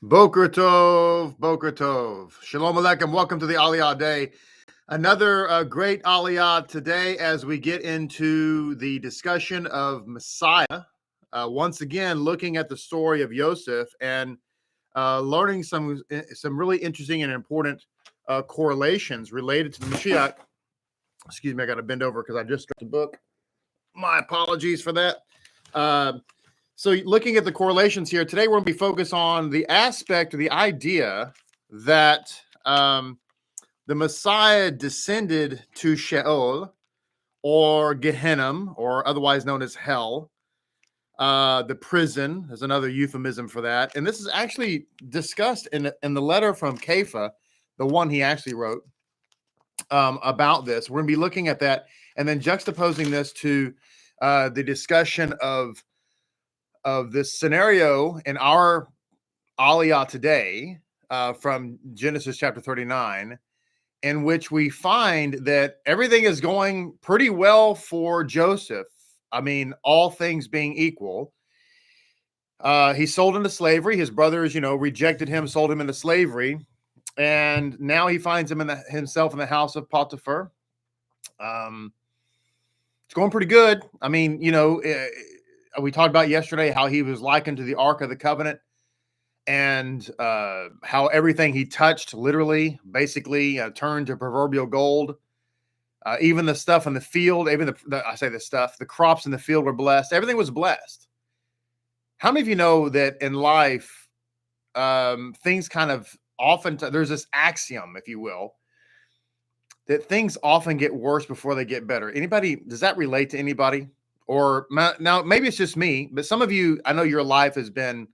Boker Tov, Boker Tov. Shalom Aleichem. Welcome to the Aliyah Day. Another great Aliyah today as we get into the discussion of Messiah. Once again, looking at the story of Yosef and learning some really interesting and important correlations related to the Moshiach. Excuse me, I got to bend over because I just dropped the book. My apologies for that. So looking at the correlations here, today we're going to be focused on the aspect or the idea that the Messiah descended to Sheol or Gehenna, or otherwise known as hell. The prison is another euphemism for that. And this is actually discussed in the letter from Kepha, the one he actually wrote about this. We're going to be looking at that and then juxtaposing this to the discussion of this scenario in our Aliyah today from Genesis chapter 39, in which we find that everything is going pretty well for Joseph. I mean, all things being equal. He's sold into slavery. His brothers, rejected him, sold him into slavery. And now he finds himself in the house of Potiphar. It's going pretty good. I mean, we talked about yesterday how he was likened to the Ark of the Covenant and how everything he touched literally, basically turned to proverbial gold. Even the stuff in the field, even the crops in the field were blessed. Everything was blessed. How many of you know that in life, things kind of often, there's this axiom, if you will, that things often get worse before they get better. Anybody, does that relate to anybody? Or now maybe it's just me, but some of you, I know your life has been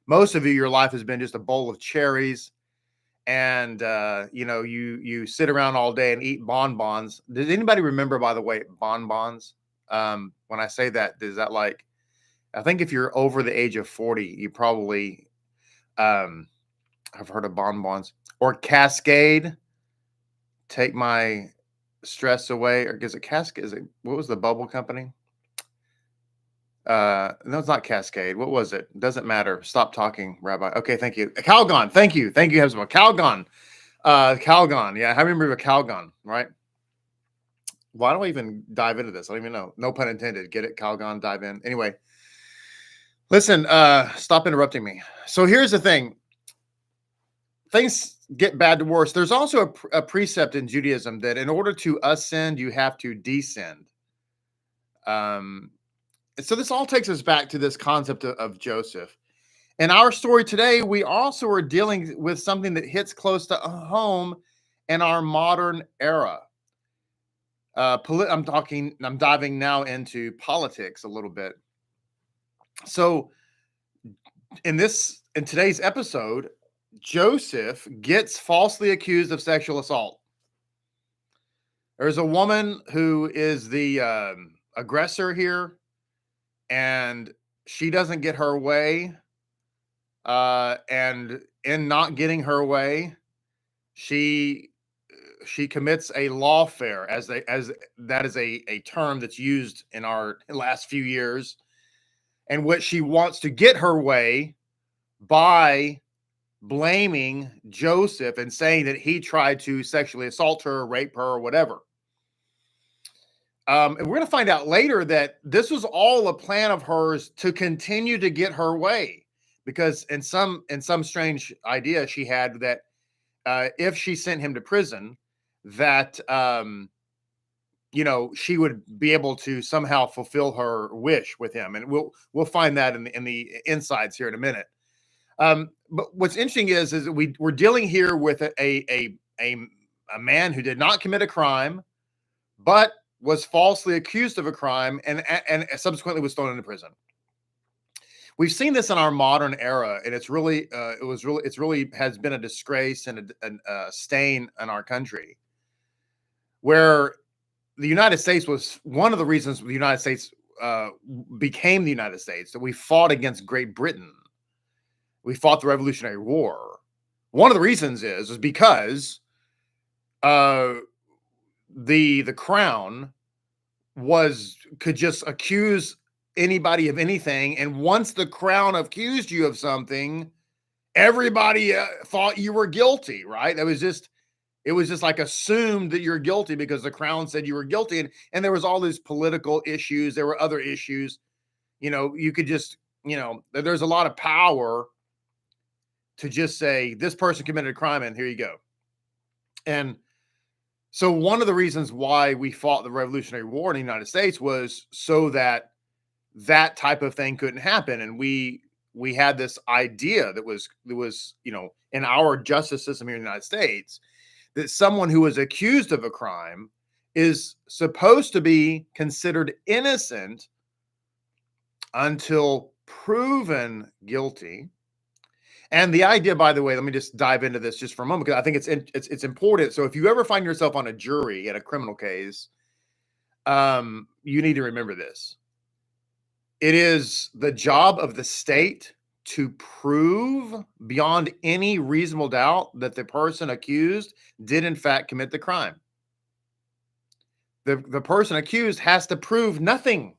just a bowl of cherries, and you sit around all day and eat bonbons. Does anybody remember, by the way, bonbons? When I say that, is that like, I think if you're over the age of 40, you probably have heard of bonbons or Cascade. Take my stress away, or is it Cascade? What was the bubble company? No, it's not Cascade. What was it? Doesn't matter. Stop talking, Rabbi. Okay, thank you. Calgon. Thank you, Hezbollah. Calgon. Calgon. Yeah, I remember Calgon, right? Why do I even dive into this? I don't even know. No pun intended. Get it? Calgon, dive in. Anyway, listen, stop interrupting me. So here's the thing. Things get bad to worse. There's also a precept in Judaism that in order to ascend, you have to descend. So this all takes us back to this concept of Joseph. In our story today, we also are dealing with something that hits close to home in our modern era. I'm diving now into politics a little bit. So in today's episode, Joseph gets falsely accused of sexual assault. There's a woman who is the aggressor here, and she doesn't get her way. And in not getting her way, she commits a lawfare, as that is a term that's used in our last few years, and what she wants to get her way by blaming Joseph and saying that he tried to sexually assault her, rape her, or whatever. And we're going to find out later that this was all a plan of hers to continue to get her way, because in some strange idea she had that if she sent him to prison, that she would be able to somehow fulfill her wish with him, and we'll find that in the insides here in a minute. But what's interesting is that we're dealing here with a man who did not commit a crime, but was falsely accused of a crime and subsequently was thrown into prison. We've seen this in our modern era, and it's really has been a disgrace and a stain in our country, where the United States was one of the reasons the United States became the United States, that we fought against Great Britain. We fought the Revolutionary War. One of the reasons is because the crown could just accuse anybody of anything, and once the crown accused you of something, everybody thought you were guilty, right? It was just like assumed that you're guilty because the crown said you were guilty. And there was all these political issues. There were other issues. You could just, there's a lot of power to just say this person committed a crime and here you go. And so one of the reasons why we fought the Revolutionary War in the United States was so that that type of thing couldn't happen. And we had this idea that was, in our justice system here in the United States, that someone who is accused of a crime is supposed to be considered innocent until proven guilty. And the idea, by the way, let me just dive into this just for a moment, because I think it's important. So if you ever find yourself on a jury in a criminal case, you need to remember this. It is the job of the state to prove beyond any reasonable doubt that the person accused did in fact commit the crime. The person accused has to prove nothing.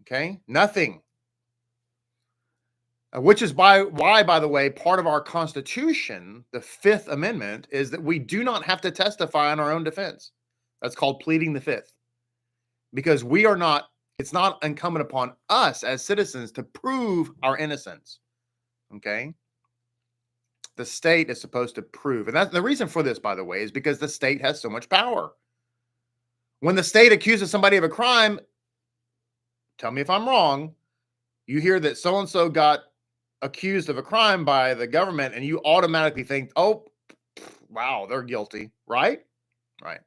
Okay, nothing. Which is why, by the way, part of our Constitution, the Fifth Amendment, is that we do not have to testify in our own defense. That's called pleading the Fifth. Because it's not incumbent upon us as citizens to prove our innocence. Okay? The state is supposed to prove. And that's the reason for this, by the way, is because the state has so much power. When the state accuses somebody of a crime, tell me if I'm wrong, you hear that so-and-so got accused of a crime by the government, and you automatically think, oh, wow, they're guilty, right? Right.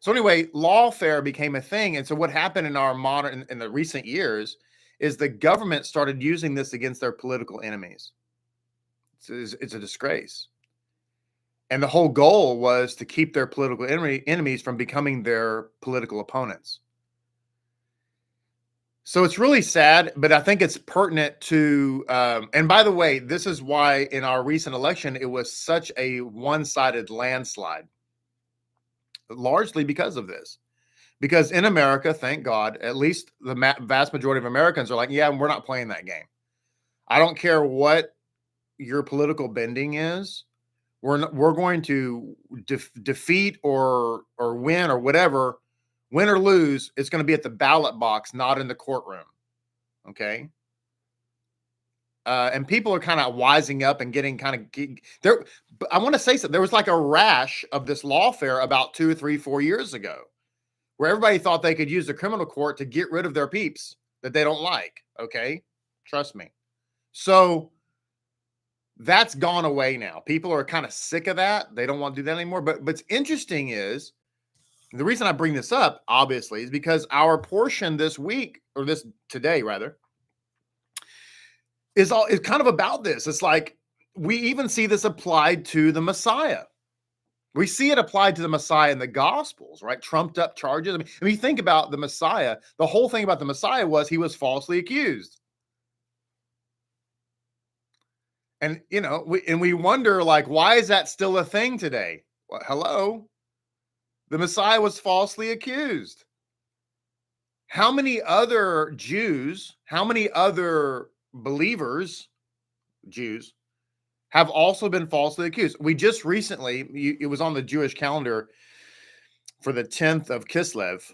So anyway, lawfare became a thing. And so what happened in the recent years is the government started using this against their political enemies. It's a disgrace. And the whole goal was to keep their political enemies from becoming their political opponents. So it's really sad, but I think it's pertinent to, and by the way, this is why in our recent election, it was such a one-sided landslide, largely because of this. Because in America, thank God, at least the vast majority of Americans are like, yeah, we're not playing that game. I don't care what your political bending is. We're going to defeat or win or whatever. Win or lose, it's going to be at the ballot box, not in the courtroom. Okay. And people are kind of wising up and getting kind of there. I want to say something. There was like a rash of this lawfare about 2 or 3, 4 years ago, where everybody thought they could use the criminal court to get rid of their peeps that they don't like. Okay. Trust me. So that's gone away now. People are kind of sick of that. They don't want to do that anymore. But what's interesting is, the reason I bring this up, obviously, is because our portion this week, or today rather, is kind of about this. It's like we even see this applied to the Messiah. We see it applied to the Messiah in the Gospels, right? Trumped up charges. I mean, think about the Messiah. The whole thing about the Messiah was he was falsely accused. And, we wonder, like, why is that still a thing today? Well, hello? The Messiah was falsely accused. How many other Jews, how many other believers, Jews, have also been falsely accused? We just recently, it was on the Jewish calendar for the 10th of Kislev.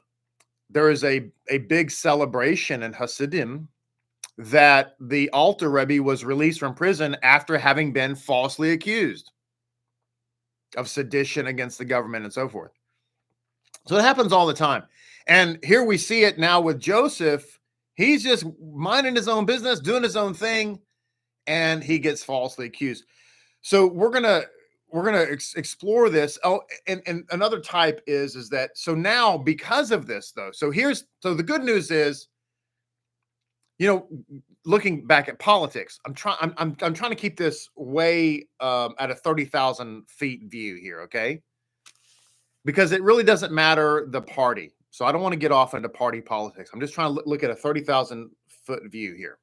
There is a big celebration in Hasidim that the Alter Rebbe was released from prison after having been falsely accused of sedition against the government and so forth. So it happens all the time. And here we see it now with Joseph. He's just minding his own business, doing his own thing, and he gets falsely accused. So we're gonna explore this. Oh, and another type is that, so now because of this though, so the good news is, looking back at politics, I'm trying to keep this way at a 30,000 feet view here, okay? Because it really doesn't matter the party. So I don't want to get off into party politics. I'm just trying to look at a 30,000 foot view here.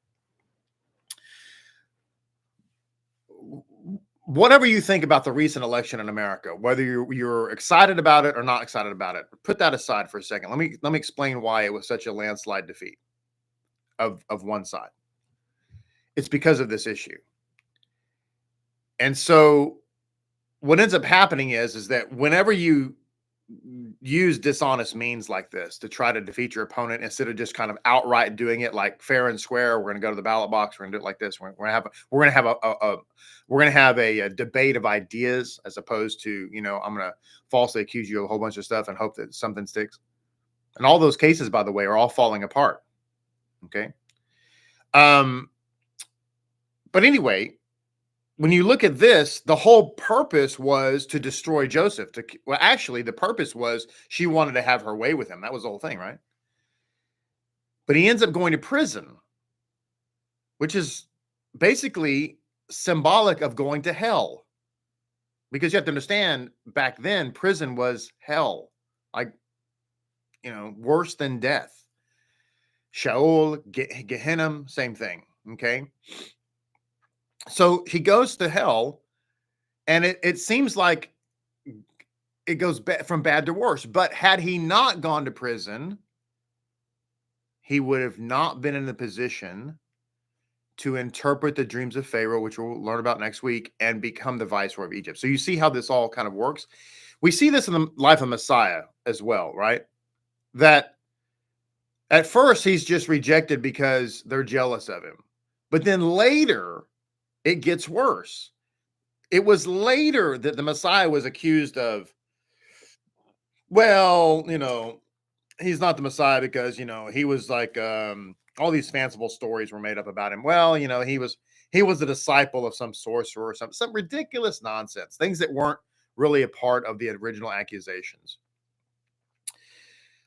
Whatever you think about the recent election in America, whether you're excited about it or not excited about it, put that aside for a second. Let me explain why it was such a landslide defeat of one side. it's because of this issue. And so what ends up happening is that whenever you use dishonest means like this to try to defeat your opponent, instead of just kind of outright doing it like fair and square, we're going to go to the ballot box, we're going to do it like this, we're going to have a debate of ideas, as opposed to, I'm going to falsely accuse you of a whole bunch of stuff and hope that something sticks. And all those cases, by the way, are all falling apart. Okay. But anyway, when you look at this, the whole purpose was to destroy Joseph. Actually, the purpose was she wanted to have her way with him. That was the whole thing, right? But he ends up going to prison, which is basically symbolic of going to hell. Because you have to understand, back then, prison was hell. Like, worse than death. Sheol, Gehenna, same thing, okay? So he goes to hell, and it seems like it goes from bad to worse. But had he not gone to prison, he would have not been in the position to interpret the dreams of Pharaoh, which we'll learn about next week, and become the viceroy of Egypt. So you see how this all kind of works. We see this in the life of Messiah as well, right? That at first he's just rejected because they're jealous of him. But then later, it gets worse. It was later that the Messiah was accused of, well, he's not the Messiah because, he was like, all these fanciful stories were made up about him. Well, he was a disciple of some sorcerer or some ridiculous nonsense, things that weren't really a part of the original accusations.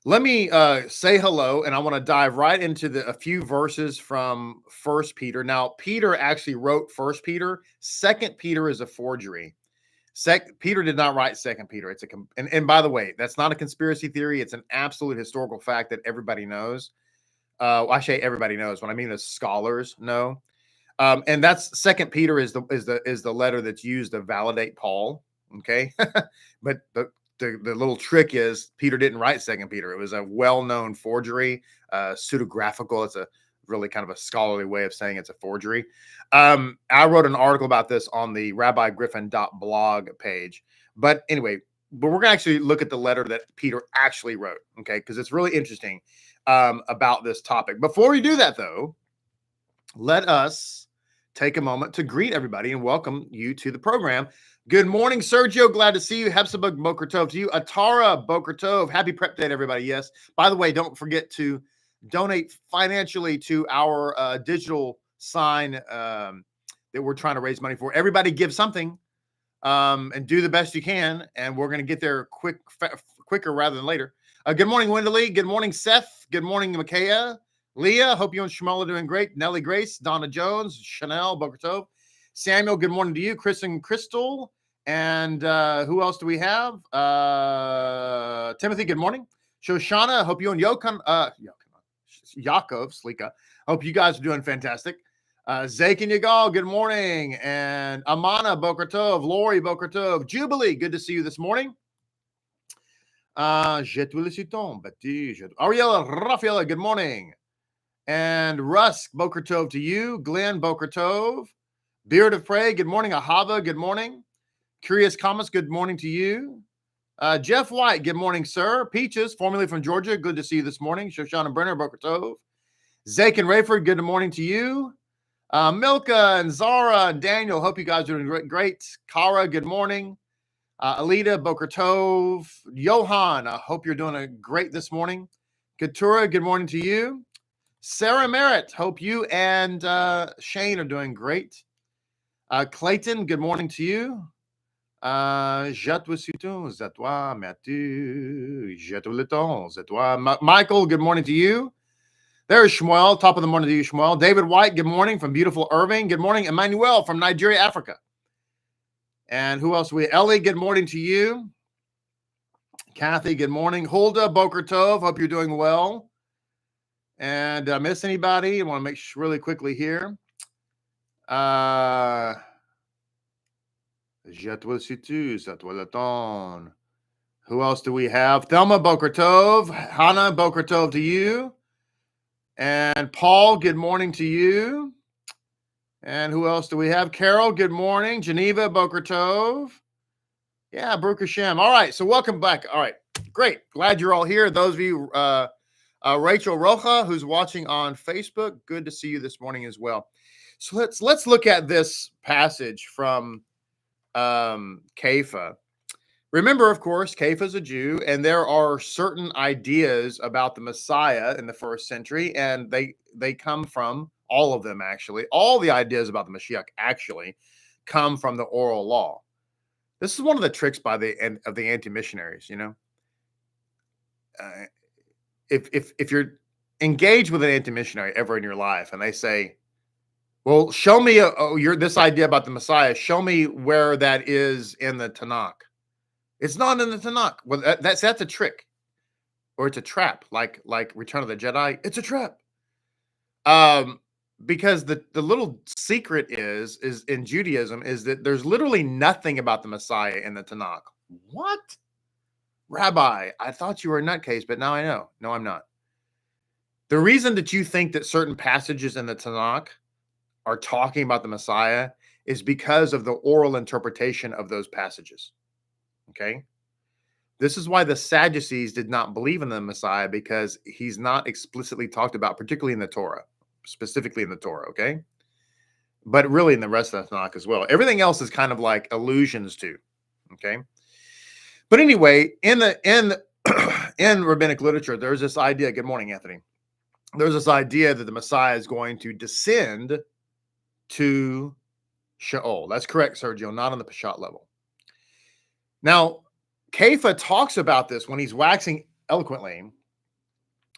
Let me say hello, and I want to dive right into a few verses from 1 Peter. Now, Peter actually wrote 1 Peter. 2 Peter is a forgery. Peter did not write 2 Peter. And by the way, that's not a conspiracy theory. It's an absolute historical fact that everybody knows. I say everybody knows. What I mean is scholars know. And that's 2 Peter is the letter that's used to validate Paul. Okay, but the little trick is Peter didn't write 2 Peter. It was a well-known forgery, pseudographical. It's a really kind of a scholarly way of saying it's a forgery. I wrote an article about this on the Rabbi Griffin blog page. But anyway, we're going to actually look at the letter that Peter actually wrote, okay, because it's really interesting about this topic. Before we do that, though, let us take a moment to greet everybody and welcome you to the program. Good morning, Sergio. Glad to see you. Hebsabug Boker Tov to you. Atara Boker Tov. Happy Prep Day, everybody. Yes. By the way, don't forget to donate financially to our digital sign that we're trying to raise money for. Everybody give something and do the best you can. And we're going to get there quicker rather than later. Good morning, Wendeley. Good morning, Seth. Good morning, Micaiah. Leah, hope you and Shmuel are doing great. Nellie Grace, Donna Jones, Chanel, Boker Tov. Samuel, good morning to you. Chris and Crystal. And who else do we have? Timothy, good morning. Shoshana, hope you and Yaakov, Slika, hope you guys are doing fantastic. Zake and Yagal, good morning. And Amana, Boker Tov. Lori, Boker Tov. Jubilee, good to see you this morning. Ariella, Rafaela, good morning. And Rusk, Boker Tov to you. Glenn, Boker Tov. Beard of Prey, good morning. Ahava, good morning. Curious Comments, good morning to you. Jeff White, good morning, sir. Peaches, formerly from Georgia, good to see you this morning. Shoshana Brenner, Boker Tov. Zake and Rayford, good morning to you. Milka and Zara and Daniel, hope you guys are doing great. Kara, good morning. Alita, Boker Tov. Johan, I hope you're doing great this morning. Katura, good morning to you. Sarah Merritt, hope you and Shane are doing great. Clayton, good morning to you. Michael, good morning to you. There's Shmuel, top of the morning to you, Shmuel. David White, good morning from beautiful Irving. Good morning, Emmanuel from Nigeria, Africa. And who else? Ellie, good morning to you. Kathy, good morning. Hulda, Boker Tov, hope you're doing well. And did I miss anybody? I want to make sure really quickly here. Who else do we have? Thelma, Boker Tov. Hannah, Boker Tov to you. And Paul, good morning to you. And who else do we have? Carol, good morning. Geneva, Boker Tov. Yeah, Baruch HaShem. All right, so welcome back. All right, great. Glad you're all here. Those of you, Rachel Roja, who's watching on Facebook, good to see you this morning as well. So let's look at this passage from Kepha. Remember, of course, Kepha is a Jew, and there are certain ideas about the Messiah in the first century, and they come from all of them, actually. All the ideas about the Moshiach actually come from the oral law. This is one of the tricks of the anti-missionaries, you know. If you're engaged with an anti-missionary ever in your life, and they say, "Well, show me this idea about the Messiah. Show me where that is in the Tanakh." It's not in the Tanakh. Well, that's a trick, or it's a trap, like Return of the Jedi. It's a trap. Because the little secret is in Judaism is that there's literally nothing about the Messiah in the Tanakh. What? Rabbi, I thought you were a nutcase, but now I know. No, I'm not. The reason that you think that certain passages in the Tanakh are talking about the Messiah is because of the oral interpretation of those passages. Okay? This is why the Sadducees did not believe in the Messiah, because he's not explicitly talked about, particularly in the Torah, specifically in the Torah, okay? But really in the rest of the Tanakh as well. Everything else is kind of like allusions to, okay? But anyway, in rabbinic literature, there's this idea, good morning, Anthony. There's this idea that the Messiah is going to descend to Sheol. That's correct, Sergio, not on the Parshat level. Now, Kepha talks about this when he's waxing eloquently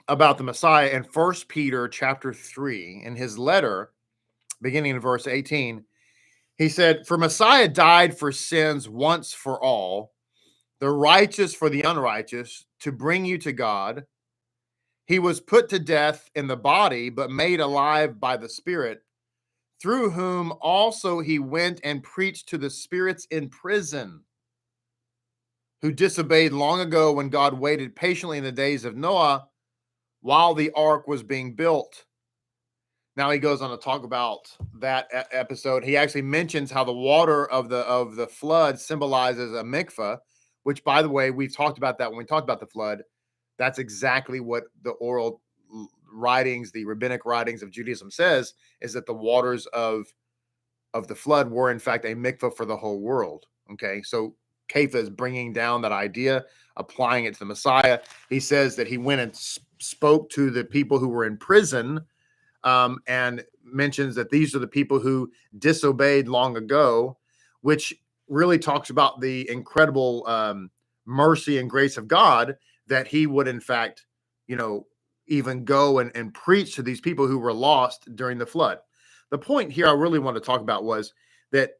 about the Messiah in 1 Peter chapter 3. In his letter, beginning in verse 18, he said, "For Messiah died for sins once for all, the righteous for the unrighteous, to bring you to God. He was put to death in the body, but made alive by the Spirit, through whom also he went and preached to the spirits in prison, who disobeyed long ago when God waited patiently in the days of Noah while the ark was being built." Now he goes on to talk about that episode. He actually mentions how the water of the flood symbolizes a mikveh, which, by the way, we've talked about that when we talked about the flood. That's exactly what the oral writings, the rabbinic writings of Judaism says, is that the waters of the flood were in fact a mikveh for the whole world. Okay, so Kepha is bringing down that idea, applying it to the Messiah. He says that he went and spoke to the people who were in prison, and mentions that these are the people who disobeyed long ago, which really talks about the incredible mercy and grace of God, that he would in fact, even go and preach to these people who were lost during the flood. The point here I really want to talk about was that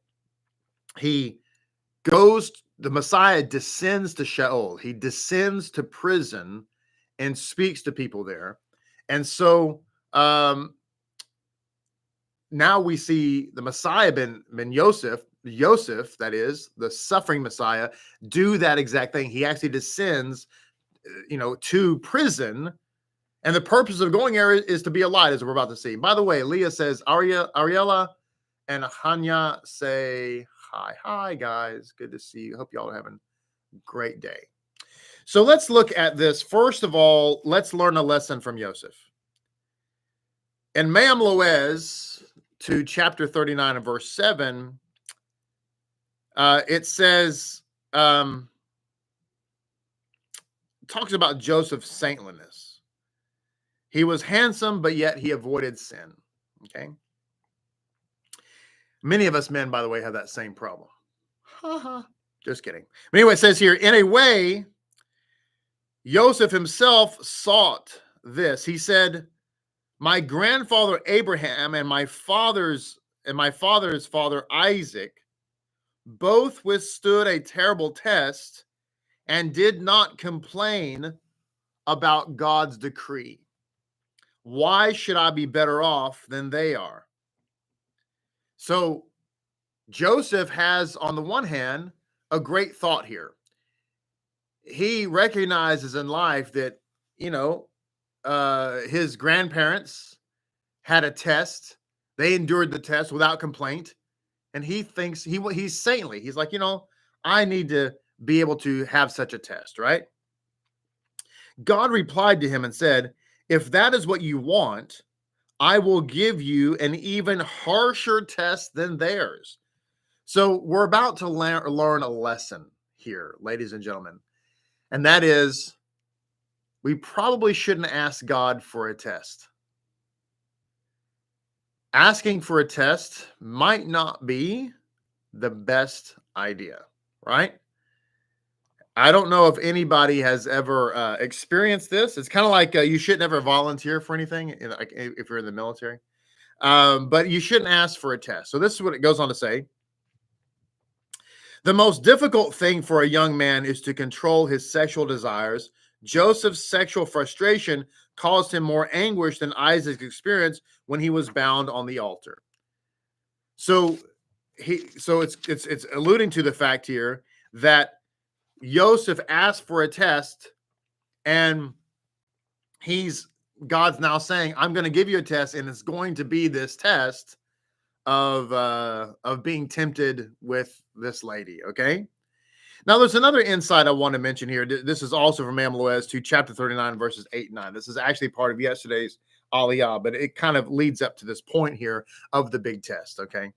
the Messiah descends to Sheol. He descends to prison and speaks to people there. And so now we see the Messiah ben Yosef, that is, the suffering Messiah, do that exact thing. He actually descends, to prison. And the purpose of going there is to be a light, as we're about to see. By the way, Leah says, Ariella and Hanya say hi. Hi, guys. Good to see you. Hope y'all are having a great day. So let's look at this. First of all, let's learn a lesson from Yosef. In Me'am Loez, to chapter 39 and verse 7, it says, talks about Joseph's saintliness. He was handsome, but yet he avoided sin. Okay. Many of us men, by the way, have that same problem. Just kidding. But anyway, it says here, in a way, Joseph himself sought this. He said, "My grandfather Abraham and my father's father Isaac both withstood a terrible test and did not complain about God's decree. Why should I be better off than they are?" So Joseph has, on the one hand, a great thought here. He recognizes in life that, his grandparents had a test They endured the test without complaint. And he thinks he's saintly. He's like, I need to be able to have such a test, right? God replied to him and said, if that is what you want, I will give you an even harsher test than theirs. So we're about to learn a lesson here, ladies and gentlemen. And that is, we probably shouldn't ask God for a test. Asking for a test might not be the best idea, right? I don't know if anybody has ever experienced this. It's kind of like you should never volunteer for anything if you're in the military, but you shouldn't ask for a test. So this is what it goes on to say. The most difficult thing for a young man is to control his sexual desires. Joseph's sexual frustration caused him more anguish than Isaac's experience when he was bound on the altar. So it's alluding to the fact here that Joseph asked for a test, and God's now saying, I'm going to give you a test, and it's going to be this test of being tempted with this lady. Okay. Now there's another insight I want to mention here. This is also from Loez to chapter 39, verses 8 and 9. This is actually part of yesterday's Aliyah, but it kind of leads up to this point here of the big test. Okay.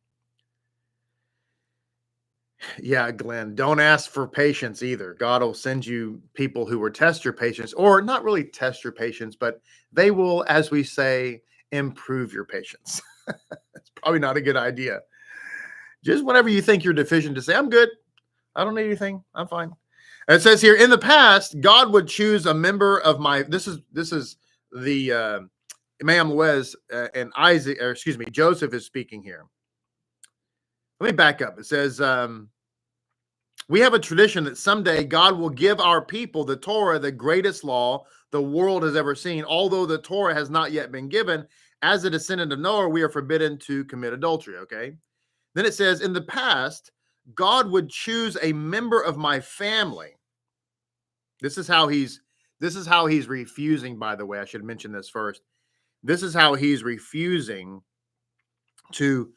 Yeah, Glenn, don't ask for patience either. God will send you people who will test your patience, or not really test your patience, but they will, as we say, improve your patience. It's probably not a good idea. Just whenever you think you're deficient, to say, I'm good. I don't need anything. I'm fine. And it says here, in the past, God would choose a member of my, this is the Imam Loez and Isaac, or excuse me, Joseph is speaking here. Let me back up. It says, we have a tradition that someday God will give our people the Torah, the greatest law the world has ever seen. Although the Torah has not yet been given, as a descendant of Noah, we are forbidden to commit adultery. Okay. Then it says, in the past, God would choose a member of my family. This is how he's refusing, by the way. I should mention this first. This is how he's refusing to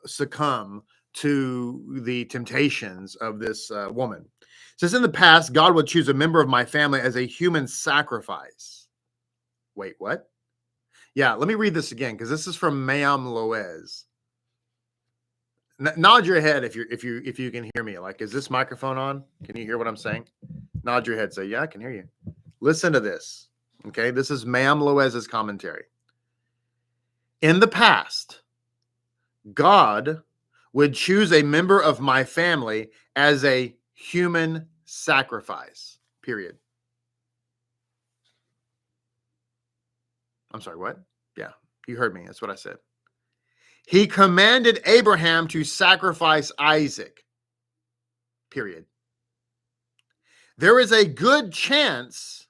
succumb to the temptations of this woman. It says, in the past, God would choose a member of my family as a human sacrifice. Wait, what? Yeah, let me read this again, because this is from Mayam Loez. Nod your head if you can hear me. Like, is this microphone on? Can you hear what I'm saying? Nod your head. Say, yeah, I can hear you. Listen to this. Okay, this is Mayam Loez's commentary. In the past, God would choose a member of my family as a human sacrifice, period. I'm sorry, what? Yeah, you heard me. That's what I said. He commanded Abraham to sacrifice Isaac, period. There is a good chance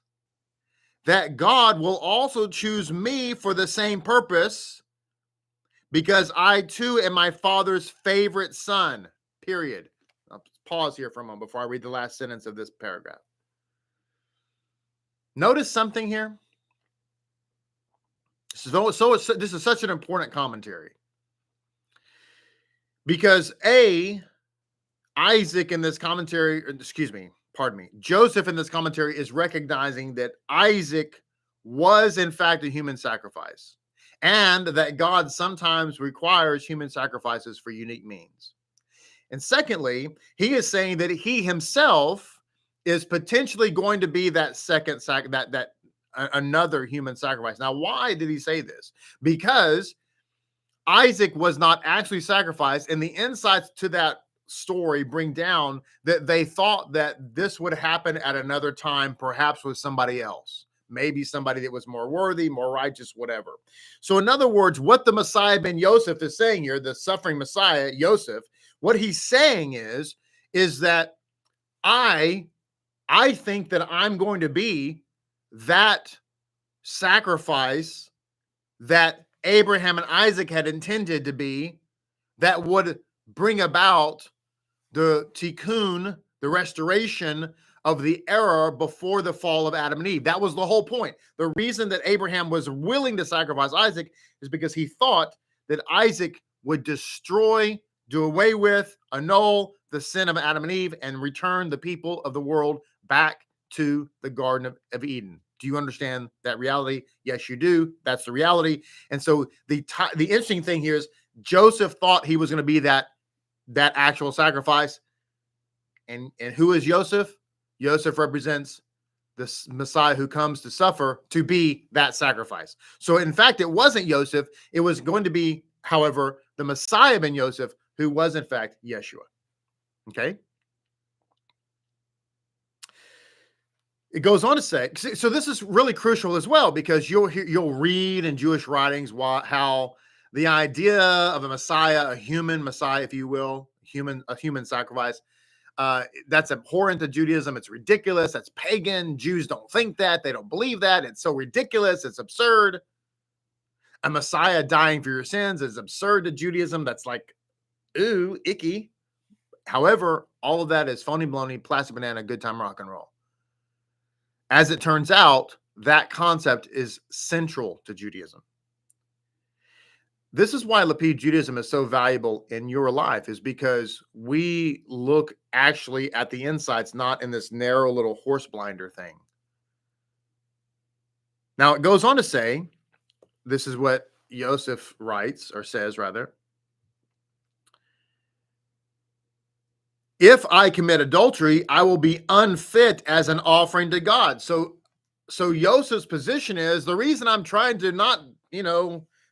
that God will also choose me for the same purpose, because I too am my father's favorite son, period. I'll pause here for a moment before I read the last sentence of this paragraph. Notice something here. This is such an important commentary. Because Isaac in this commentary, Joseph in this commentary is recognizing that Isaac was in fact a human sacrifice, and that God sometimes requires human sacrifices for unique means. And secondly, he is saying that he himself is potentially going to be that second another human sacrifice. Now, why did he say this? Because Isaac was not actually sacrificed, and the insights to that story bring down that they thought that this would happen at another time, perhaps with somebody else. Maybe somebody that was more worthy, more righteous, whatever. So in other words, what the Messiah ben Yosef is saying here, the suffering Messiah, Yosef, what he's saying is that I think that I'm going to be that sacrifice that Abraham and Isaac had intended to be, that would bring about the tikkun, the restoration of the error before the fall of Adam and Eve. That was the whole point. The reason that Abraham was willing to sacrifice Isaac is because he thought that Isaac would destroy, do away with, annul the sin of Adam and Eve, and return the people of the world back to the Garden of Eden. Do you understand that reality? Yes, you do. That's the reality. And so the interesting thing here is Joseph thought he was going to be that actual sacrifice. And who is Joseph? Joseph represents the Messiah who comes to suffer to be that sacrifice. So in fact, it wasn't Joseph. It was going to be, however, the Messiah ben Joseph, who was in fact Yeshua. Okay. It goes on to say, so this is really crucial as well, because you'll read in Jewish writings how the idea of a Messiah, a human Messiah, if you will, a human sacrifice, that's abhorrent to Judaism. It's ridiculous. That's pagan. Jews don't think that. They don't believe that. It's so ridiculous. It's absurd. A Messiah dying for your sins is absurd to Judaism. That's like, ooh, icky. However, all of that is phony baloney, plastic banana, good time rock and roll. As it turns out, that concept is central to Judaism. This is why Lapid Judaism is so valuable in your life, is because we look actually at the insides, not in this narrow little horse blinder thing. Now, it goes on to say, this is what Joseph writes, or says rather, if I commit adultery, I will be unfit as an offering to God. So Joseph's position is, the reason I'm trying to not,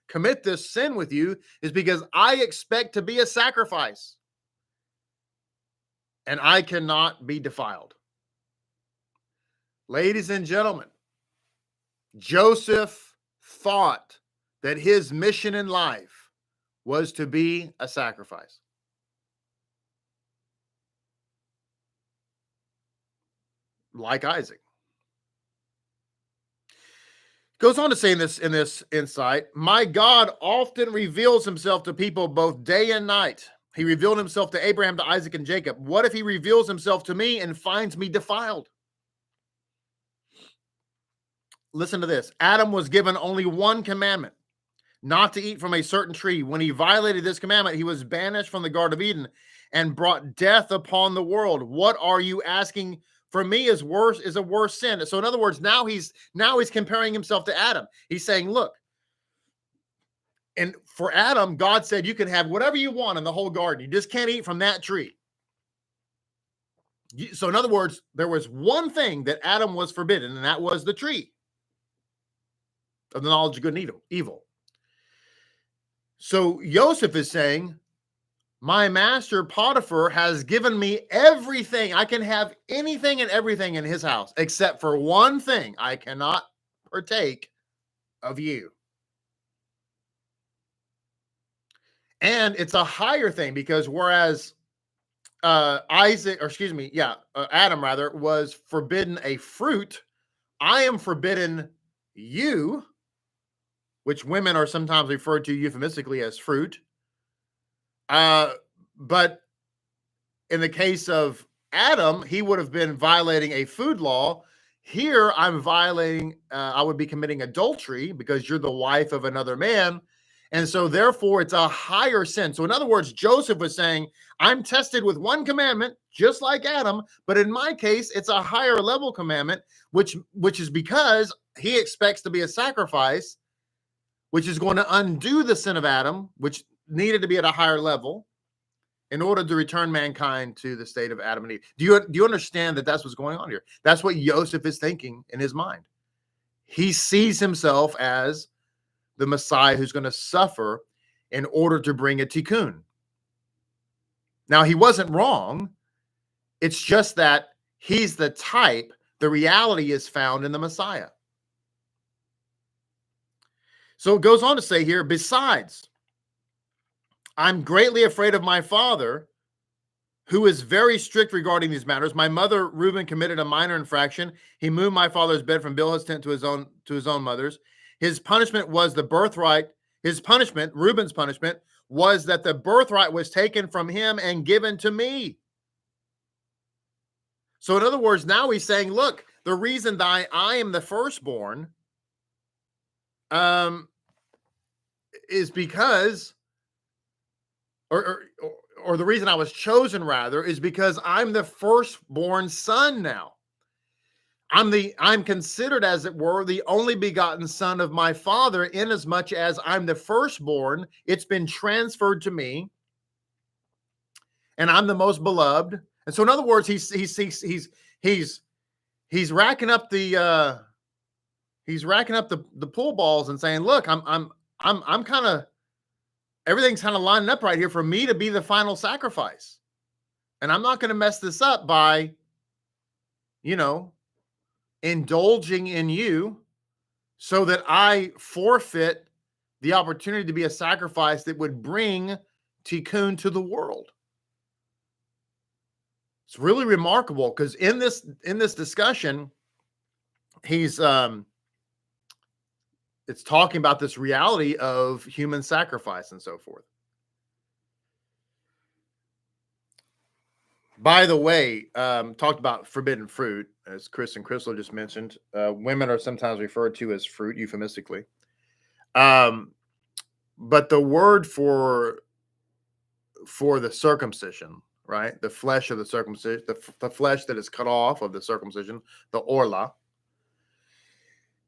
commit this sin with you is because I expect to be a sacrifice and I cannot be defiled. Ladies and gentlemen, Joseph thought that his mission in life was to be a sacrifice. Like Isaac. Goes on to say in this insight, my God often reveals himself to people both day and night. He revealed himself to Abraham, to Isaac, and Jacob. What if he reveals himself to me and finds me defiled? Listen to this. Adam was given only one commandment, not to eat from a certain tree. When he violated this commandment, he was banished from the Garden of Eden and brought death upon the world. What are you asking for me is a worse sin? So in other words, now he's comparing himself to Adam. He's saying, look, and for Adam, God said you can have whatever you want in the whole garden. You just can't eat from that tree. So in other words, there was one thing that Adam was forbidden, and that was the tree of the knowledge of good and evil. So Joseph is saying, my master Potiphar has given me everything. I can have anything and everything in his house, except for one thing. I cannot partake of you. And it's a higher thing, because whereas Adam rather was forbidden a fruit, I am forbidden you, which women are sometimes referred to euphemistically as fruit. But in the case of Adam, he would have been violating a food law. Here, I'm violating, I would be committing adultery because you're the wife of another man. And so therefore it's a higher sin. So in other words, Joseph was saying, I'm tested with one commandment, just like Adam, but in my case, it's a higher level commandment, which is because he expects to be a sacrifice, which is going to undo the sin of Adam, which needed to be at a higher level in order to return mankind to the state of Adam and Eve. Do you understand that that's what's going on here? That's what Joseph is thinking in his mind. He sees himself as the Messiah who's going to suffer in order to bring a tikkun. Now, he wasn't wrong. It's just that he's the type. The reality is found in the Messiah. So it goes on to say here, besides, I'm greatly afraid of my father, who is very strict regarding these matters. My mother, Reuben, committed a minor infraction. He moved my father's bed from Bilhah's tent to his own mother's. His punishment was the birthright. His punishment, Reuben's punishment, was that the birthright was taken from him and given to me. So in other words, now he's saying, look, the reason that I am the firstborn, is because, or the reason I was chosen rather, is because I'm the firstborn son now. I'm considered, as it were, the only begotten son of my father, inasmuch as I'm the firstborn. It's been transferred to me, and I'm the most beloved. And so, in other words, he's racking up the pool balls and saying, "Look, I'm kind of, everything's kind of lining up right here for me to be the final sacrifice, and I'm not going to mess this up by, indulging in you so that I forfeit the opportunity to be a sacrifice that would bring tikkun to the world." It's really remarkable because in this discussion, he's it's talking about this reality of human sacrifice and so forth. By the way, talked about forbidden fruit, as Chris and Crystal just mentioned. Women are sometimes referred to as fruit euphemistically. But the word for the circumcision, right? The flesh of the circumcision, the flesh that is cut off of the circumcision, the orla.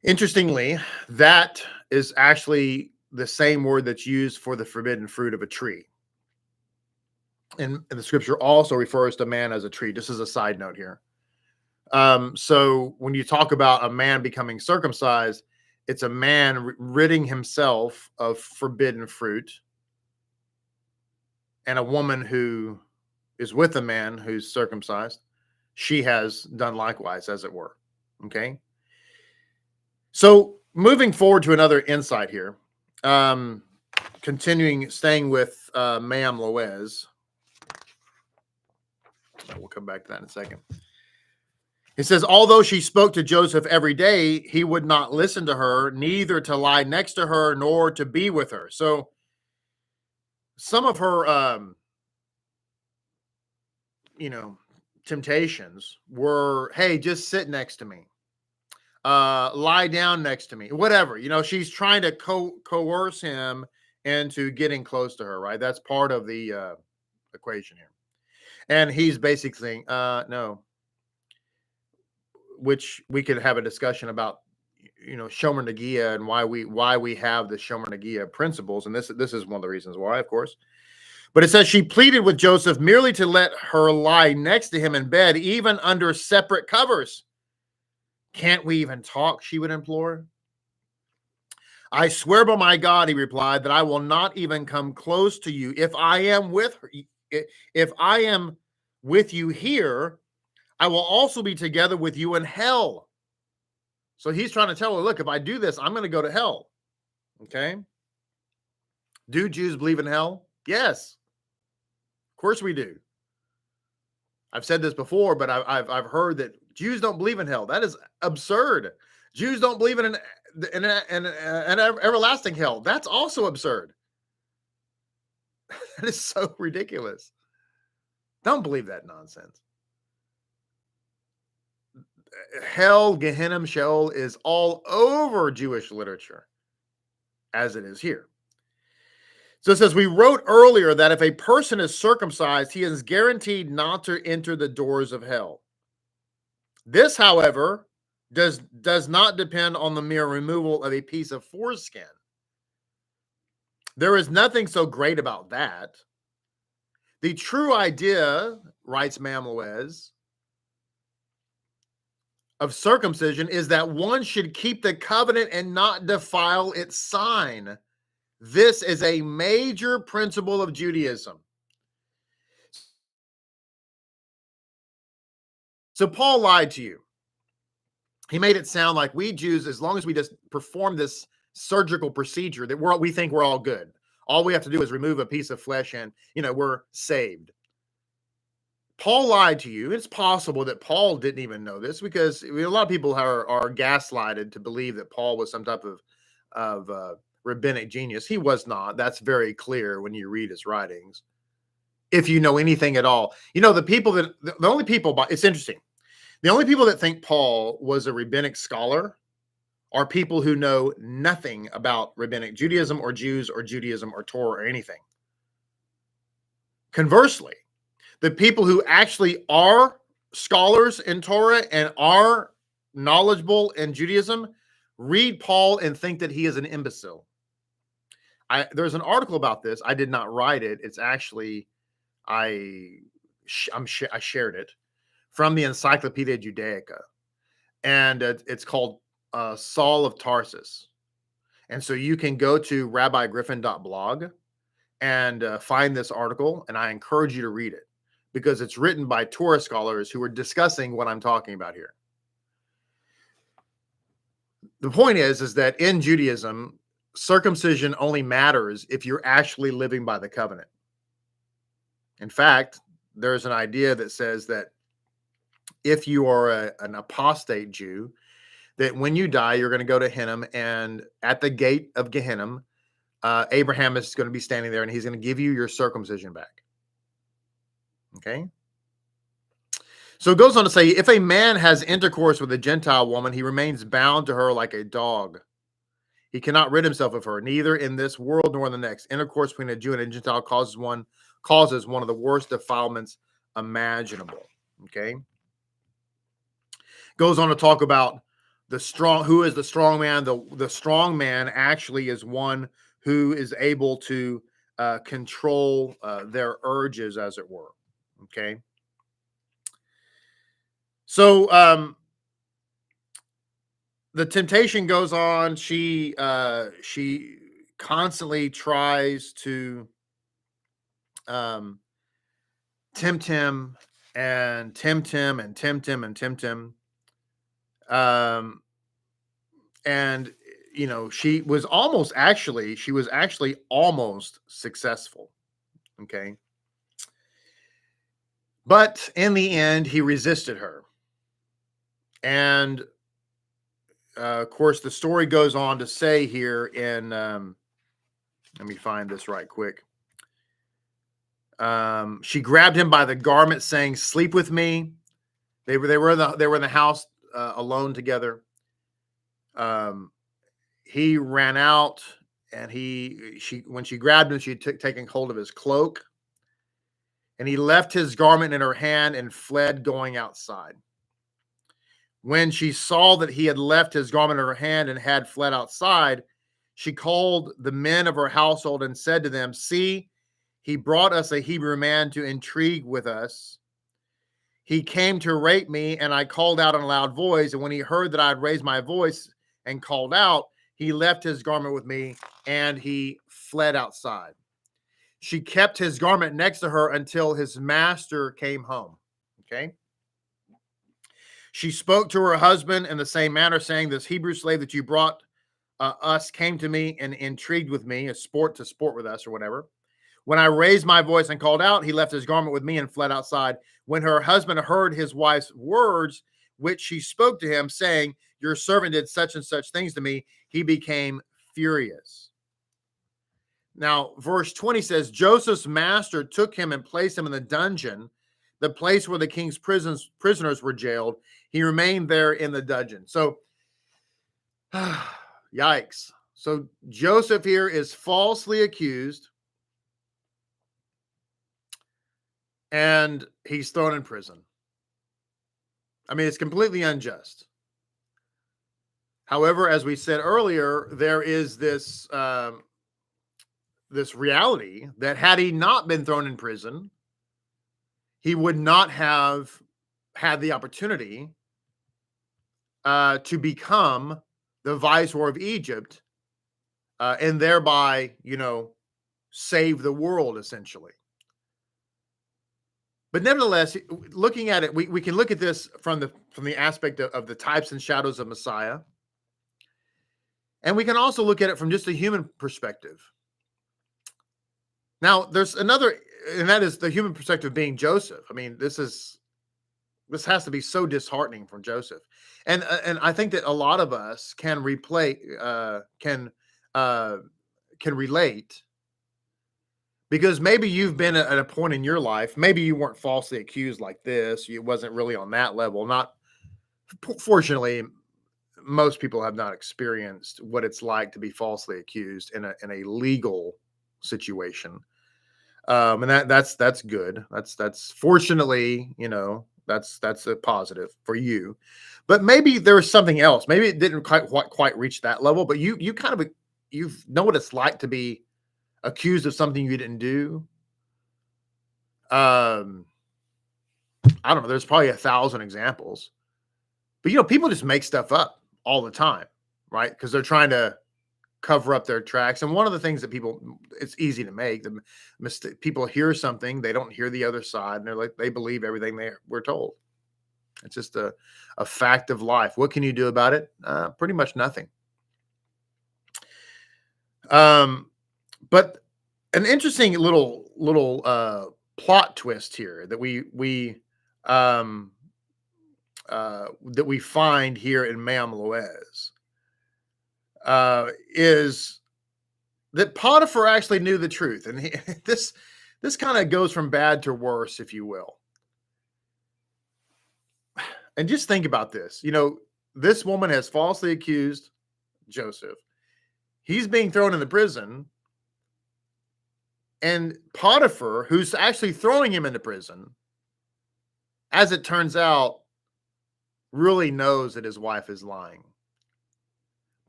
Interestingly, that is actually the same word that's used for the forbidden fruit of a tree. And the scripture also refers to man as a tree. Just as a side note here. So when you talk about a man becoming circumcised, it's a man ridding himself of forbidden fruit. And a woman who is with a man who's circumcised, she has done likewise, as it were. Okay. So moving forward to another insight here, staying with Ma'am Loez. We'll come back to that in a second. It says, although she spoke to Joseph every day, he would not listen to her, neither to lie next to her, nor to be with her. So some of her, temptations were, hey, just sit next to me. Lie down next to me, whatever. She's trying to coerce him into getting close to her, right? That's part of the equation here. And he's basically saying, no, which we could have a discussion about, Shomer Nagia and why we have the Shomer Nagia principles. And this is one of the reasons why, of course. But it says she pleaded with Joseph merely to let her lie next to him in bed, even under separate covers. Can't we even talk? She would implore. I swear by my God, he replied, that I will not even come close to you. If I am with you here, I will also be together with you in hell. So he's trying to tell her, look, if I do this, I'm going to go to hell. Okay. Do Jews believe in hell? Yes. Of course we do. I've said this before, but I've heard that Jews don't believe in hell. That is absurd. Jews don't believe in an everlasting hell. That's also absurd. That is so ridiculous. Don't believe that nonsense. Hell, Gehenna, Sheol is all over Jewish literature, as it is here. So it says, we wrote earlier that if a person is circumcised, he is guaranteed not to enter the doors of hell. This, however, does not depend on the mere removal of a piece of foreskin. There is nothing so great about that. The true idea, writes Ma'am Loez, of circumcision is that one should keep the covenant and not defile its sign. This is a major principle of Judaism. So Paul lied to you. He made it sound like we Jews, as long as we just perform this surgical procedure, that we think we're all good. All we have to do is remove a piece of flesh and, we're saved. Paul lied to you. It's possible that Paul didn't even know this, because a lot of people are gaslighted to believe that Paul was some type of rabbinic genius. He was not. That's very clear when you read his writings. If you know anything at all, the only people, it's interesting. The only people that think Paul was a rabbinic scholar are people who know nothing about rabbinic Judaism or Jews or Judaism or Torah or anything. Conversely, the people who actually are scholars in Torah and are knowledgeable in Judaism read Paul and think that he is an imbecile. There's an article about this. I did not write it. It's actually, I shared it from the Encyclopedia Judaica, and it's called Saul of Tarsus. And so you can go to rabbigriffin.blog and find this article, and I encourage you to read it because it's written by Torah scholars who are discussing what I'm talking about here. The point is that in Judaism, circumcision only matters if you're actually living by the covenant. In fact, there's an idea that says that if you are an apostate Jew, that when you die, you're going to go to Hinnom, and at the gate of Gehinnom, Abraham is going to be standing there, and he's going to give you your circumcision back. Okay? So it goes on to say, if a man has intercourse with a Gentile woman, he remains bound to her like a dog. He cannot rid himself of her, neither in this world nor in the next. Intercourse between a Jew and a Gentile causes one of the worst defilements imaginable. Okay? Goes on to talk about who is the strong man. The strong man actually is one who is able to control their urges, as it were. Okay. So the temptation goes on. She constantly tries to tempt him and tempt him and tempt him and tempt him. And you know, she was actually almost successful. Okay. But in the end, he resisted her. And of course, the story goes on to say here in, let me find this right quick. She grabbed him by the garment, saying, "Sleep with me." They were in the house alone together. He ran out, and when she grabbed him, she took taking hold of his cloak, and he left his garment in her hand and fled, going outside. When she saw that he had left his garment in her hand and had fled outside, she called the men of her household and said to them, "See, he brought us a Hebrew man to intrigue with us. He came to rape me, and I called out in a loud voice. And when he heard that I had raised my voice and called out, he left his garment with me, and he fled outside." She kept his garment next to her until his master came home. Okay. She spoke to her husband in the same manner, saying, "This Hebrew slave that you brought us came to me and intrigued with me, to sport with us," or whatever. "When I raised my voice and called out, he left his garment with me and fled outside." When her husband heard his wife's words, which she spoke to him, saying, "Your servant did such and such things to me," he became furious. Now, verse 20 says, Joseph's master took him and placed him in the dungeon, the place where the king's prisoners were jailed. He remained there in the dungeon. So, yikes. So Joseph here is falsely accused, and he's thrown in prison. I mean, it's completely unjust. However, as we said earlier, there is this reality that had he not been thrown in prison, he would not have had the opportunity to become the viceroy of Egypt and thereby, save the world, essentially. But nevertheless, looking at it, we can look at this from the aspect of the types and shadows of Messiah. And we can also look at it from just a human perspective. Now, there's another, and that is the human perspective being Joseph. I mean, this has to be so disheartening from Joseph. And I think that a lot of us can relate, because maybe you've been at a point in your life, maybe you weren't falsely accused like this. It wasn't really on that level. Not, fortunately, most people have not experienced what it's like to be falsely accused in a legal situation. And that's good. That's fortunately, that's a positive for you. But maybe there was something else. Maybe it didn't quite reach that level, but you know what it's like to be accused of something you didn't do. I don't know. There's probably 1,000 examples, but people just make stuff up all the time, right? Because they're trying to cover up their tracks. And one of the things that it's easy to make the mistake. People hear something, they don't hear the other side, and they believe everything we're told. It's just a fact of life. What can you do about it? Pretty much nothing. But an interesting little plot twist here that we find here in Me'am Loez is that Potiphar actually knew the truth, and this kind of goes from bad to worse, if you will. And just think about this. This woman has falsely accused Joseph. He's being thrown in the prison. And Potiphar, who's actually throwing him into prison, as it turns out, really knows that his wife is lying.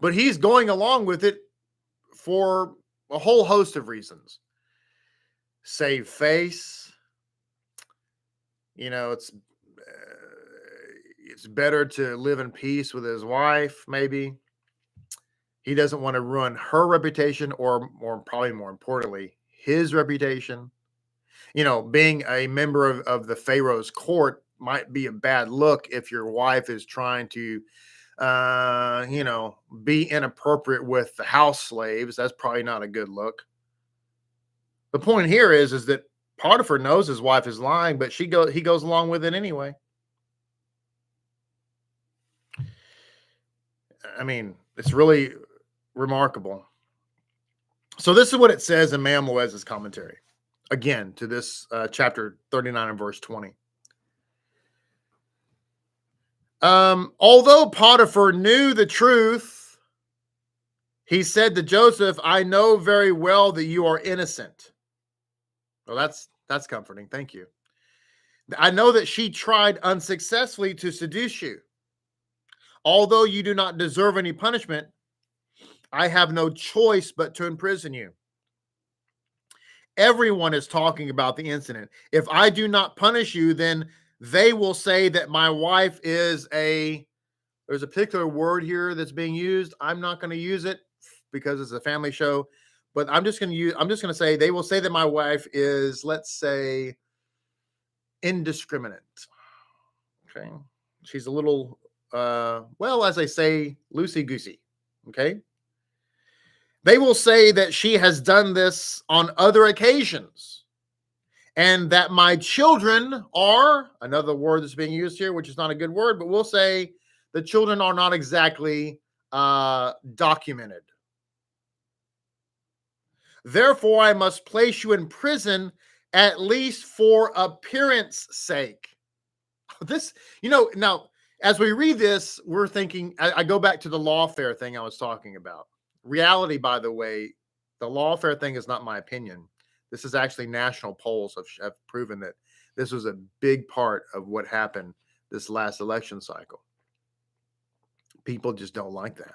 But he's going along with it for a whole host of reasons. Save face. It's better to live in peace with his wife, maybe. He doesn't want to ruin her reputation, or probably more importantly, his reputation. Being a member of the Pharaoh's court might be a bad look if your wife is trying to, be inappropriate with the house slaves. That's probably not a good look. The point here is that Potiphar knows his wife is lying, but he goes along with it anyway. I mean, it's really remarkable. So this is what it says in Me'am Loez's commentary, again, to this chapter 39 and verse 20. Although Potiphar knew the truth, he said to Joseph, "I know very well that you are innocent." Well, that's comforting. Thank you. "I know that she tried unsuccessfully to seduce you. Although you do not deserve any punishment, I have no choice but to imprison you. Everyone is talking about the incident. If I do not punish you, then they will say that my wife is there's a particular word here that's being used. I'm not going to use it because it's a family show, but I'm just going to say they will say that my wife is, let's say, indiscriminate. Okay. She's a little, as they say, loosey-goosey. Okay. They will say that she has done this on other occasions, and that my children are, another word that's being used here, which is not a good word, but we'll say the children are not exactly documented. Therefore, I must place you in prison, at least for appearance sake." This, now, as we read this, we're thinking, I go back to the lawfare thing I was talking about. Reality, by the way, the lawfare thing is not my opinion. This is actually national polls have proven that this was a big part of what happened this last election cycle. People just don't like that.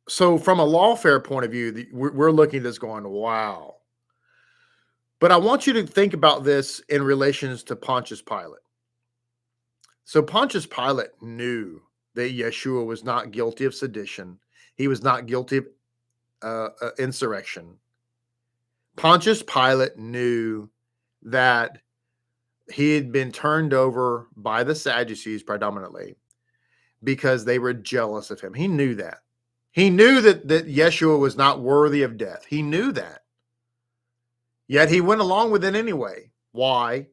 So from a lawfare point of view, we're looking at this going, wow. But I want you to think about this in relations to Pontius Pilate. So Pontius Pilate knew that Yeshua was not guilty of sedition. He was not guilty of insurrection. Pontius Pilate knew that he had been turned over by the Sadducees predominantly because they were jealous of him. He knew that. He knew that Yeshua was not worthy of death. He knew that. Yet he went along with it anyway. Why?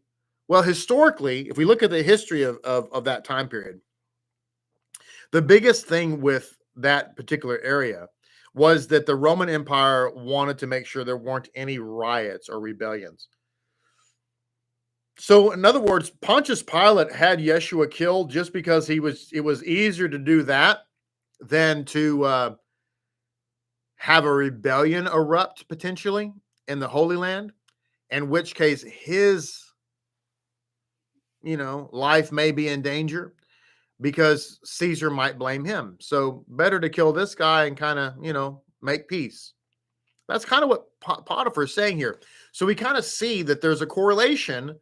Well, historically, if we look at the history of that time period, the biggest thing with that particular area was that the Roman Empire wanted to make sure there weren't any riots or rebellions. So, in other words, Pontius Pilate had Yeshua killed just because it was easier to do that than to have a rebellion erupt potentially in the Holy Land, in which case his, life may be in danger because Caesar might blame him. So better to kill this guy and kind of, make peace. That's kind of what Potiphar is saying here. So we kind of see that there's a correlation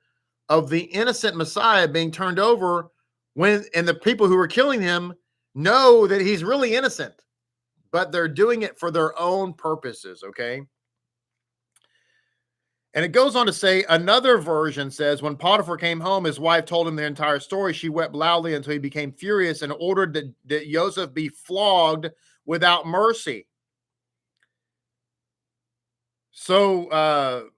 of the innocent Messiah being turned over and the people who are killing him know that he's really innocent, but they're doing it for their own purposes, okay? And it goes on to say, another version says, when Potiphar came home, his wife told him the entire story. She wept loudly until he became furious and ordered that Joseph be flogged without mercy. So,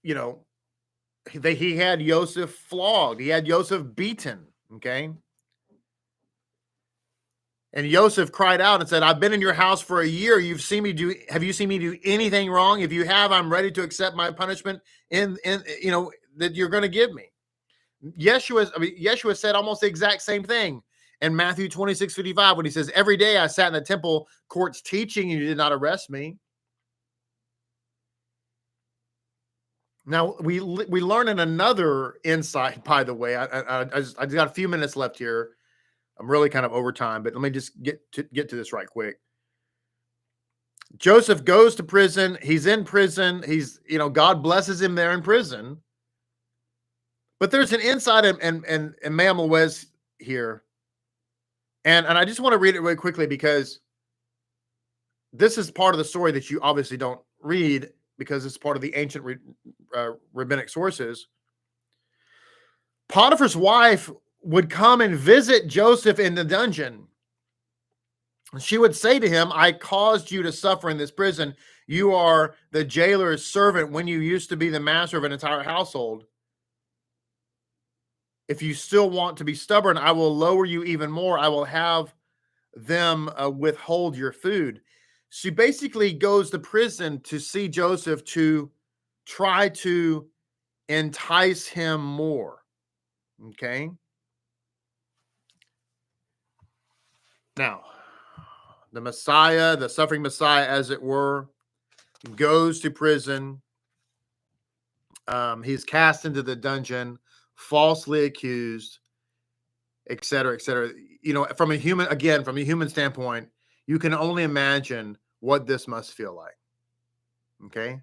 he had Joseph flogged. He had Joseph beaten, okay? And Joseph cried out and said, I've been in your house for a year. Have you seen me do anything wrong? If you have, I'm ready to accept my punishment that you're going to give me. Yeshua said almost the exact same thing in Matthew 26:55 when he says, every day I sat in the temple courts teaching and you did not arrest me. Now, we learn in another insight, by the way. I just got a few minutes left here. I'm really kind of over time, but let me just get to this right quick. Joseph goes to prison. He's in prison. God blesses him there in prison. But there's an insight in Mamalwez here. And I just want to read it really quickly because this is part of the story that you obviously don't read because it's part of the ancient rabbinic sources. Potiphar's wife would come and visit Joseph in the dungeon. She would say to him, I caused you to suffer in this prison. You are the jailer's servant when you used to be the master of an entire household. If you still want to be stubborn, I will lower you even more. I will have them withhold your food. She basically goes to prison to see Joseph to try to entice him more. Okay. Now, the Messiah, the suffering Messiah, as it were, goes to prison. He's cast into the dungeon, falsely accused, et cetera, et cetera. From a human standpoint, you can only imagine what this must feel like. Okay.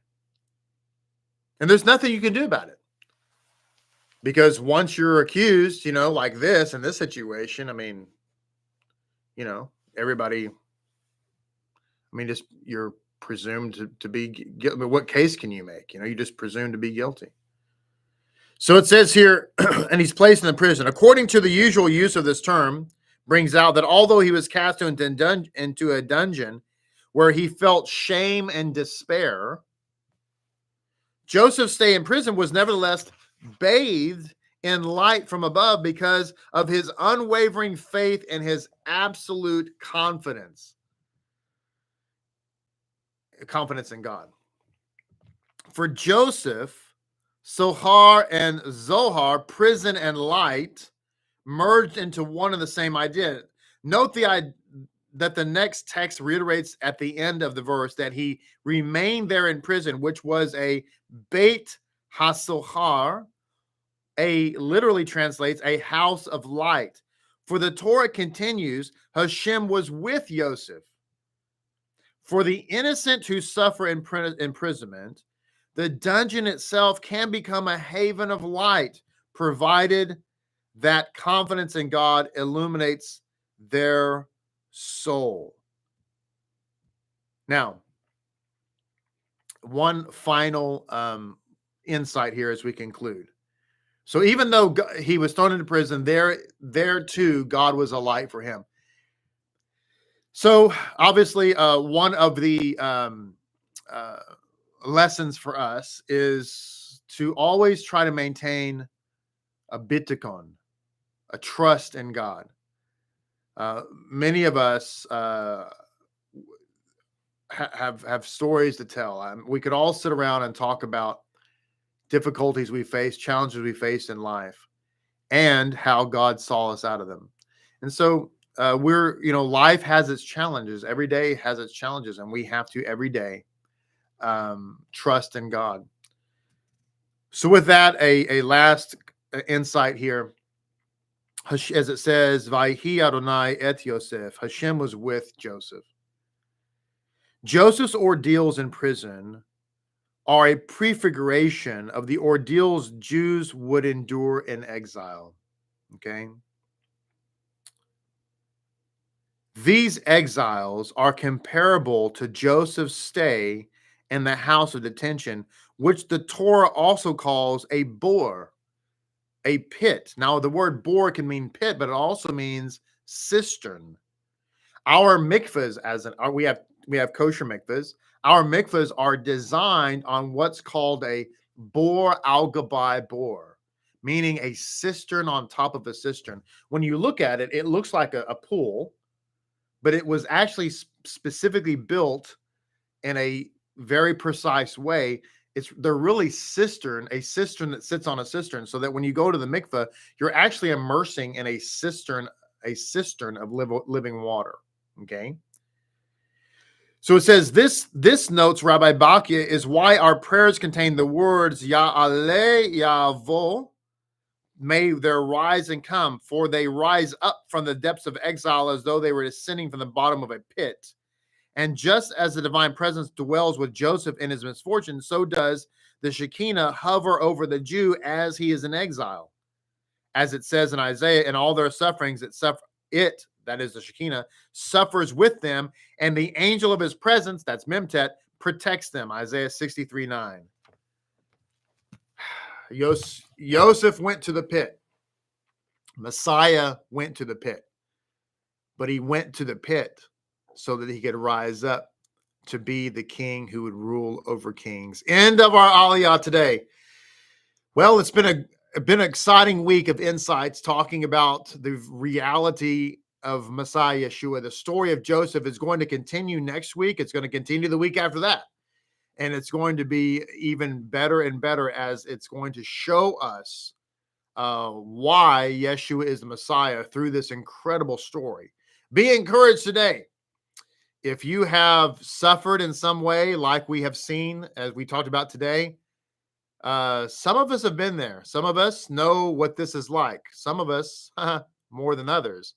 And there's nothing you can do about it. Because once you're accused, like this, in this situation, everybody, just you're presumed to be guilty. What case can you make? You just presume to be guilty. So it says here, and he's placed in the prison. According to the usual use of this term, brings out that although he was cast into a dungeon where he felt shame and despair, Joseph's stay in prison was nevertheless bathed in light from above because of his unwavering faith and his absolute confidence in God. For Joseph, Sohar and Zohar, prison and light, merged into one and the same idea. Note that the next text reiterates at the end of the verse that he remained there in prison, which was a beit hasohar, literally translates a house of light. For the Torah continues, HaShem was with Joseph. For the innocent who suffer imprisonment, the dungeon itself can become a haven of light, provided that confidence in God illuminates their soul. Now, one final insight here as we conclude. So even though he was thrown into prison, there too, God was a light for him. So obviously, one of the lessons for us is to always try to maintain a bitikon, a trust in God. Many of us have stories to tell. We could all sit around and talk about difficulties we face, challenges we face in life, and how God saw us out of them. And so life has its challenges. Every day has its challenges, and we have to every day trust in God. So with that, a last insight here, as it says, Vayhi Adonai et Yosef, HaShem was with Joseph. Joseph's ordeals in prison are a prefiguration of the ordeals Jews would endure in exile. Okay? These exiles are comparable to Joseph's stay in the house of detention, which the Torah also calls a bor, a pit. Now, the word bor can mean pit, but it also means cistern. Our mikvahs, we have kosher mikvahs. Our mikvahs are designed on what's called a bor al gabai bor, meaning a cistern on top of a cistern. When you look at it, it looks like a pool, but it was actually specifically built in a very precise way. They're really a cistern that sits on a cistern, so that when you go to the mikveh, you're actually immersing in a cistern of living water. Okay. So it says this notes Rabbi Bachya is why our prayers contain the words Ya'aleh Ya'avo, may there rise and come, for they rise up from the depths of exile as though they were descending from the bottom of a pit. And just as the divine presence dwells with Joseph in his misfortune, so does the Shekinah hover over the Jew as he is in exile. As it says in Isaiah, in all their sufferings, that is the Shekinah, suffers with them, and the angel of his presence, that's Memtet, protects them. Isaiah 63:9. Yosef went to the pit. Messiah went to the pit. But he went to the pit so that he could rise up to be the king who would rule over kings. End of our Aliyah today. Well, it's been an exciting week of insights talking about the reality of Messiah Yeshua. The story of Joseph is going to continue next week. It's going to continue the week after that. And it's going to be even better and better as it's going to show us why Yeshua is the Messiah through this incredible story. Be encouraged today. If you have suffered in some way, like we have seen, as we talked about today, some of us have been there. Some of us know what this is like. Some of us more than others.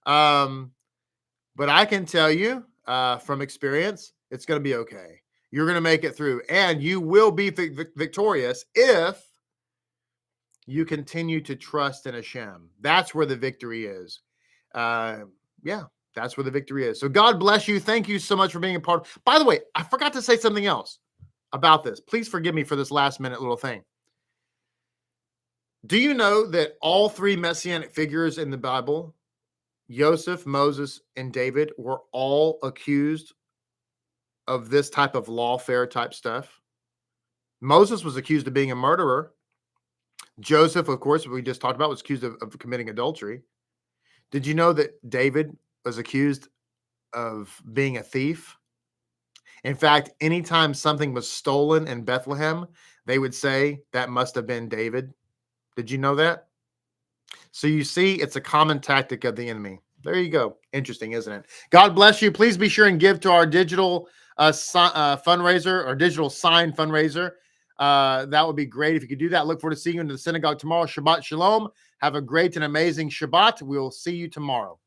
But I can tell you from experience, it's going to be okay. You're going to make it through, and you will be victorious if you continue to trust in HaShem. That's where the victory is. That's where the victory is. So God bless you. Thank you so much for being a part. By the way, I forgot to say something else about this. Please forgive me for this last minute little thing. Do you know that all three messianic figures in the Bible, Joseph, Moses, and David, were all accused of this type of lawfare type stuff? Moses was accused of being a murderer. Joseph, of course, we just talked about, was accused of committing adultery. Did you know that David was accused of being a thief? In fact, anytime something was stolen in Bethlehem, they would say that must have been David. Did you know that? So you see, it's a common tactic of the enemy. There you go. Interesting, isn't it? God bless you. Please be sure and give to our digital fundraiser or digital sign fundraiser. That would be great if you could do that. Look forward to seeing you in the synagogue tomorrow. Shabbat Shalom. Have a great and amazing Shabbat. We'll see you tomorrow.